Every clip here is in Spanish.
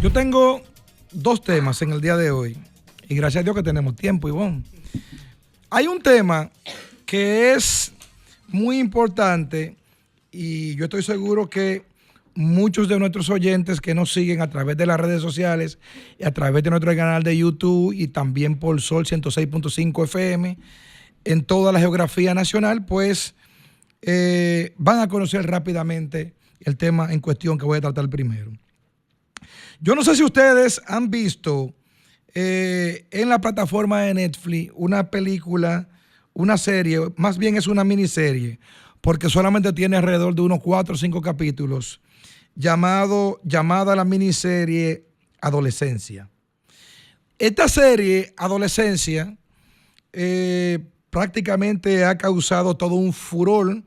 Yo tengo dos temas en el día de hoy. Y gracias a Dios que tenemos tiempo, Ivonne. Hay un tema que es muy importante y yo estoy seguro que muchos de nuestros oyentes que nos siguen a través de las redes sociales y a través de nuestro canal de YouTube y también por Sol 106.5 FM en toda la geografía nacional, pues van a conocer rápidamente el tema en cuestión que voy a tratar primero. Yo no sé si ustedes han visto en la plataforma de Netflix una película, una serie, más bien es una miniserie, porque solamente tiene alrededor de unos 4 o 5 capítulos, llamada la miniserie Adolescencia. Esta serie, Adolescencia, prácticamente ha causado todo un furor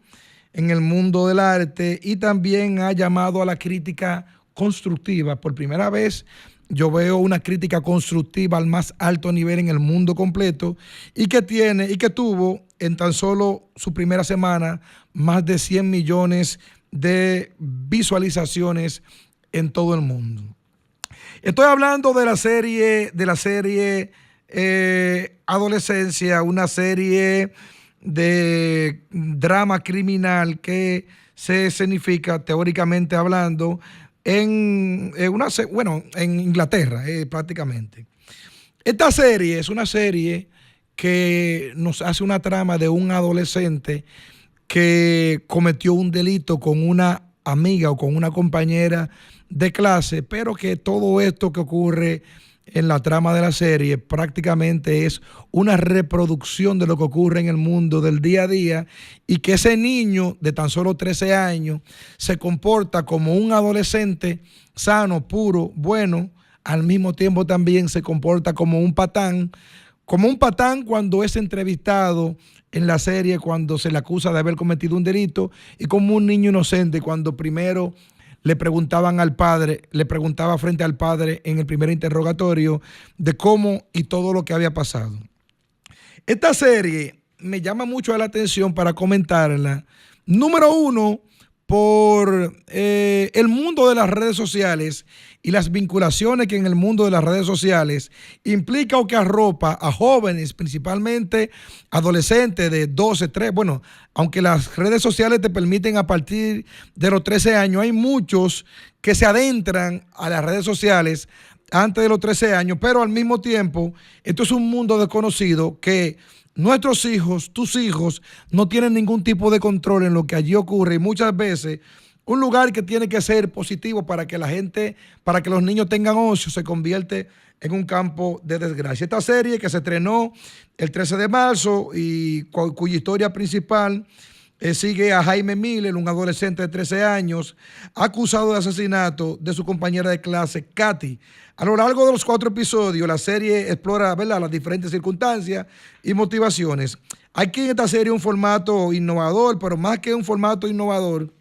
en el mundo del arte y también ha llamado a la crítica constructiva. Por primera vez yo veo una crítica constructiva al más alto nivel en el mundo completo y que tuvo en tan solo su primera semana más de 100 millones de visualizaciones en todo el mundo. Estoy hablando de la serie Adolescencia, una serie de drama criminal que se escenifica teóricamente hablando en Inglaterra, prácticamente. Esta serie es una serie que nos hace una trama de un adolescente que cometió un delito con una amiga o con una compañera de clase, pero que todo esto que ocurre en la trama de la serie prácticamente es una reproducción de lo que ocurre en el mundo del día a día y que ese niño de tan solo 13 años se comporta como un adolescente sano, puro, bueno, al mismo tiempo también se comporta como un patán cuando es entrevistado en la serie, cuando se le acusa de haber cometido un delito, y como un niño inocente cuando primero le preguntaba frente al padre en el primer interrogatorio de cómo y todo lo que había pasado. Esta serie me llama mucho la atención para comentarla. Número uno, por el mundo de las redes sociales y las vinculaciones que en el mundo de las redes sociales implica o que arropa a jóvenes, principalmente adolescentes de 12, 3, bueno, aunque las redes sociales te permiten a partir de los 13 años, hay muchos que se adentran a las redes sociales antes de los 13 años, pero al mismo tiempo, esto es un mundo desconocido que nuestros hijos, tus hijos, no tienen ningún tipo de control en lo que allí ocurre y muchas veces un lugar que tiene que ser positivo para que para que los niños tengan ocio, se convierte en un campo de desgracia. Esta serie que se estrenó el 13 de marzo y cuya historia principal sigue a Jaime Miller, un adolescente de 13 años, acusado de asesinato de su compañera de clase, Katy. A lo largo de los 4 episodios, la serie explora, ¿verdad?, las diferentes circunstancias y motivaciones. Aquí en esta serie un formato innovador, pero más que un formato innovador,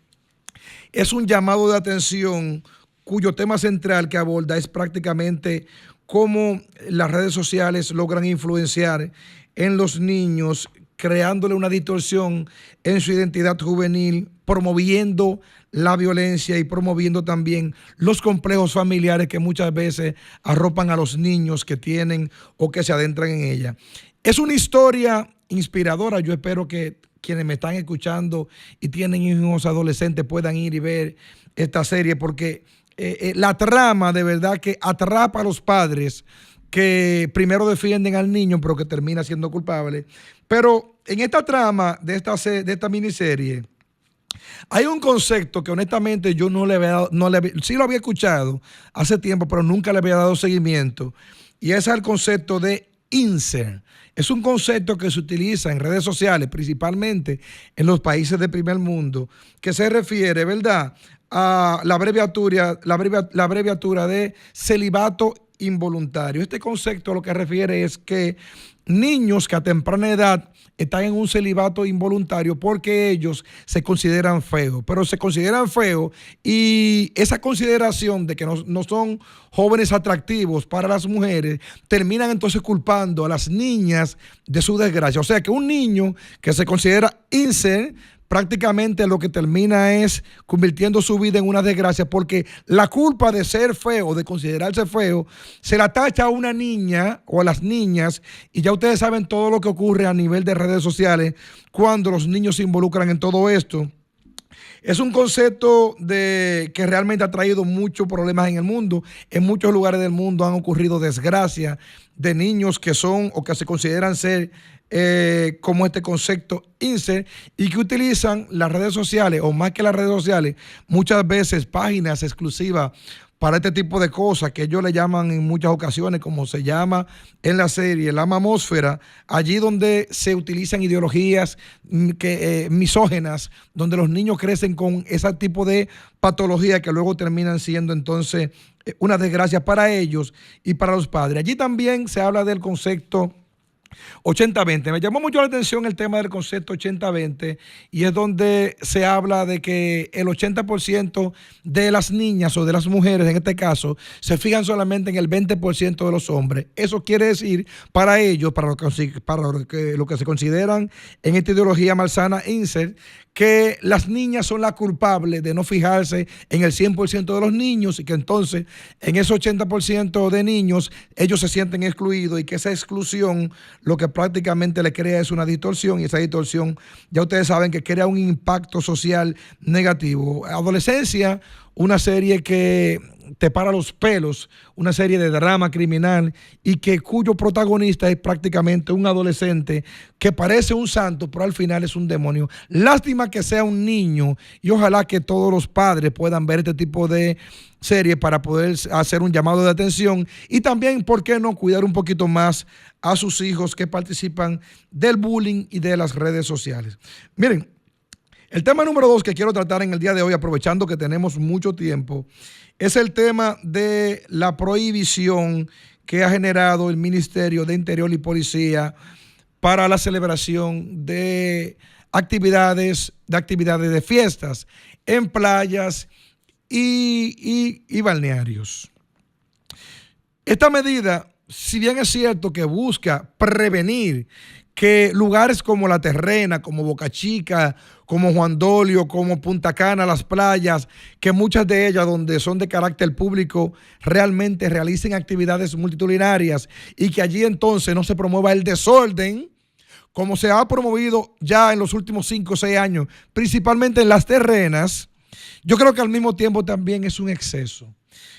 es un llamado de atención cuyo tema central que aborda es prácticamente cómo las redes sociales logran influenciar en los niños, creándole una distorsión en su identidad juvenil, promoviendo la violencia y promoviendo también los complejos familiares que muchas veces arropan a los niños que tienen o que se adentran en ella. Es una historia inspiradora. Yo espero que quienes me están escuchando y tienen hijos adolescentes puedan ir y ver esta serie porque la trama de verdad que atrapa a los padres que primero defienden al niño pero que termina siendo culpable. Pero en esta trama de esta miniserie hay un concepto que honestamente yo sí lo había escuchado hace tiempo, pero nunca le había dado seguimiento, y ese es el concepto de incel. Es un concepto que se utiliza en redes sociales, principalmente en los países del primer mundo, que se refiere, ¿verdad?, a la abreviatura de celibato involuntario. Este concepto lo que refiere es que niños que a temprana edad están en un celibato involuntario porque ellos se consideran feos, pero se consideran feos y esa consideración de que no son jóvenes atractivos para las mujeres terminan entonces culpando a las niñas de su desgracia. O sea que un niño que se considera incel prácticamente lo que termina es convirtiendo su vida en una desgracia, porque la culpa de ser feo, de considerarse feo, se la tacha a una niña o a las niñas, y ya ustedes saben todo lo que ocurre a nivel de redes sociales cuando los niños se involucran en todo esto. Es un concepto que realmente ha traído muchos problemas en el mundo. En muchos lugares del mundo han ocurrido desgracias de niños que son o que se consideran ser como este concepto incel y que utilizan las redes sociales, o más que las redes sociales, muchas veces páginas exclusivas para este tipo de cosas que ellos le llaman en muchas ocasiones, como se llama en la serie, la mamósfera, allí donde se utilizan ideologías misógenas, donde los niños crecen con ese tipo de patología que luego terminan siendo entonces una desgracia para ellos y para los padres. Allí también se habla del concepto 80-20. Me llamó mucho la atención el tema del concepto 80-20 y es donde se habla de que el 80% de las niñas o de las mujeres, en este caso, se fijan solamente en el 20% de los hombres. Eso quiere decir para ellos, para lo que se consideran en esta ideología malsana incel, que las niñas son las culpables de no fijarse en el 100% de los niños y que entonces en ese 80% de niños ellos se sienten excluidos y que esa exclusión lo que prácticamente le crea es una distorsión y esa distorsión ya ustedes saben que crea un impacto social negativo. Adolescencia, una serie que te para los pelos, una serie de drama criminal y cuyo protagonista es prácticamente un adolescente que parece un santo, pero al final es un demonio. Lástima que sea un niño y ojalá que todos los padres puedan ver este tipo de serie para poder hacer un llamado de atención y también, ¿por qué no?, cuidar un poquito más a sus hijos que participan del bullying y de las redes sociales. Miren, el tema número 2 que quiero tratar en el día de hoy, aprovechando que tenemos mucho tiempo, es el tema de la prohibición que ha generado el Ministerio de Interior y Policía para la celebración de actividades de fiestas en playas y balnearios. Esta medida, si bien es cierto que busca prevenir que lugares como La Terrena, como Boca Chica, como Juan Dolio, como Punta Cana, las playas, que muchas de ellas donde son de carácter público realmente realicen actividades multitudinarias y que allí entonces no se promueva el desorden, como se ha promovido ya en los últimos 5 o 6 años, principalmente en Las Terrenas. Yo creo que al mismo tiempo también es un exceso.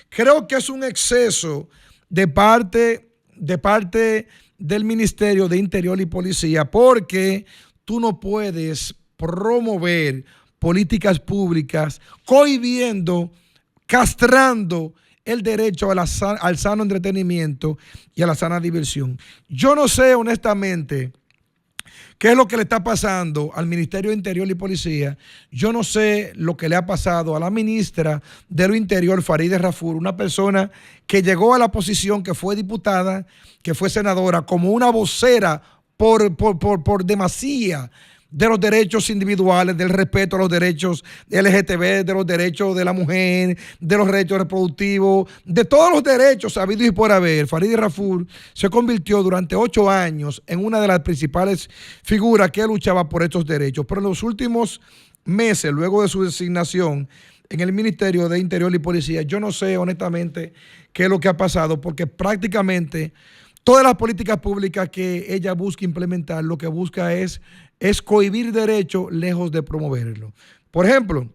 Creo que es un exceso de parte del Ministerio de Interior y Policía, porque tú no puedes promover políticas públicas cohibiendo, castrando el derecho al sano entretenimiento y a la sana diversión. Yo no sé honestamente qué es lo que le está pasando al Ministerio de Interior y Policía. Yo no sé lo que le ha pasado a la ministra de lo Interior, Farideh Raful, una persona que llegó a la posición, que fue diputada, que fue senadora, como una vocera por demasía de los derechos individuales, del respeto a los derechos LGTB, de los derechos de la mujer, de los derechos reproductivos, de todos los derechos habidos y por haber. Farideh Raful se convirtió durante 8 años en una de las principales figuras que luchaba por estos derechos. Pero en los últimos meses, luego de su designación en el Ministerio de Interior y Policía, yo no sé honestamente qué es lo que ha pasado, porque prácticamente todas las políticas públicas que ella busca implementar, lo que busca es cohibir derechos lejos de promoverlo. Por ejemplo,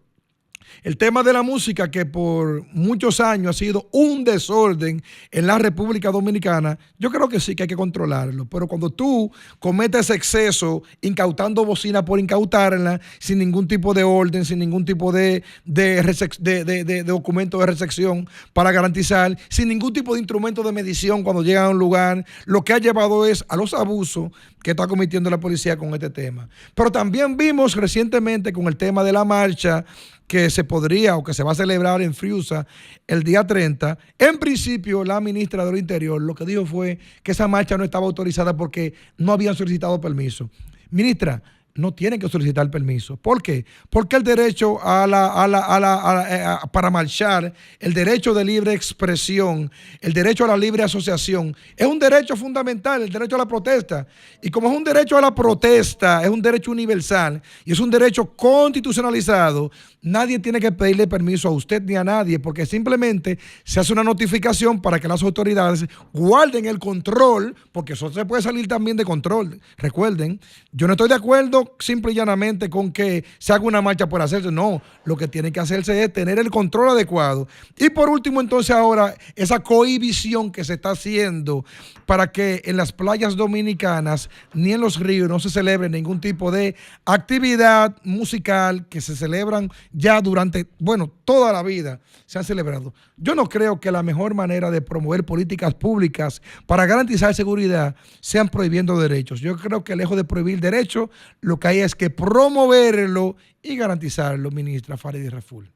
el tema de la música, que por muchos años ha sido un desorden en la República Dominicana, yo creo que sí que hay que controlarlo. Pero cuando tú cometes exceso incautando bocina por incautarla, sin ningún tipo de orden, sin ningún tipo de documento de recepción para garantizar, sin ningún tipo de instrumento de medición cuando llegan a un lugar, lo que ha llevado es a los abusos que está cometiendo la policía con este tema. Pero también vimos recientemente con el tema de la marcha que se podría o que se va a celebrar en Friusa el día 30, en principio la ministra del Interior lo que dijo fue que esa marcha no estaba autorizada porque no habían solicitado permiso. Ministra, no tienen que solicitar permiso. ¿Por qué? Porque el derecho para marchar, el derecho de libre expresión, el derecho a la libre asociación, es un derecho fundamental, el derecho a la protesta. Y como es un derecho a la protesta, es un derecho universal y es un derecho constitucionalizado, nadie tiene que pedirle permiso a usted ni a nadie, porque simplemente se hace una notificación para que las autoridades guarden el control, porque eso se puede salir también de control. Recuerden, yo no estoy de acuerdo simple y llanamente con que se haga una marcha por hacerse. No, lo que tiene que hacerse es tener el control adecuado. Y por último, entonces ahora, esa cohibición que se está haciendo para que en las playas dominicanas ni en los ríos no se celebre ningún tipo de actividad musical que se celebran ya durante, bueno, toda la vida se han celebrado. Yo no creo que la mejor manera de promover políticas públicas para garantizar seguridad sean prohibiendo derechos. Yo creo que lejos de prohibir derechos, lo que hay es que promoverlo y garantizarlo, ministra Farideh Raful.